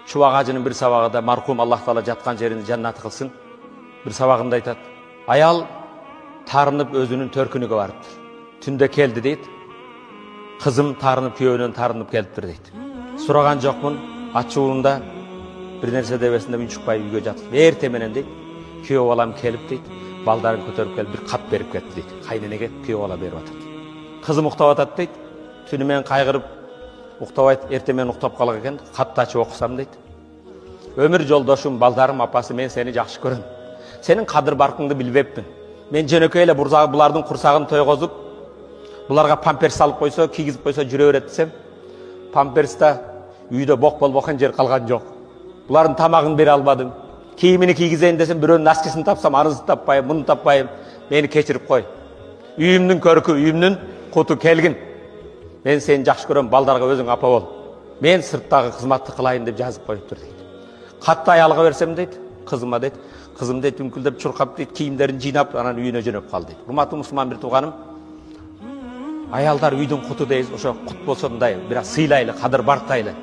Чубак ажынын бир сабагында мархум Аллах Таала жаткан жерин жаннат кылсын. Бир сабагында айтат. Аял тарынып өзүнүн төркүнүгө барыптыр. Түндө келди дейт. Кызым тарынып күйөөнөн тарынып келиптир дейт. Сураган жокмун, ачуунда бир нерсе дебесинде үн чыкпай үйгө жатып. Эрте менен дейт. Күйөө балам келип дейт. Балдарын көтөрүп келип бир кап берип кетти дейт. Кайненеге күйөө бала берип атат. Кызым уктап атат дейт. Түнү менен кайгырып уктабайт, эрте менен уктап калган экен. Катты ачып окусам дейт. Өмүр жолдошум, балдарым, апасы, мен сени жакшы көрөм. Сенин кадыр баркыңды билбеппин. Мен жөнөкөй эле булардын курсагын тойгозуп, буларга памперс салып койсо, кийгизип койсо жүрө берет десем, памперста үйдө бок болбокон жер калган жок. Булардын тамагын бере албадым. Кийимини кийгизейин десем, бирөөнүн носкисин тапсам, анысы таппайм, муну таппайм. Мени кечирип кой. Үйүмдүн көркү, үйүмдүн куту келгин. Мен сени жакшы көрөм, балдарга өзүң апа бол. Мен сырттагы кызматты кылайын деп жазып коюптур дейт. Катты аялга берсем дейт, кызыма дейт, кызым дейт, үңкүлдөп чуркап дейт, кийимдерин жыйнап, анан үйүнө жөнөп калды дейт. Урматтуу мусулман бир тууганым, аялдар үйдүн куту дейбиз, ошо кут болсо мындай, бирок сыйлайлы, кадыр бартайлы.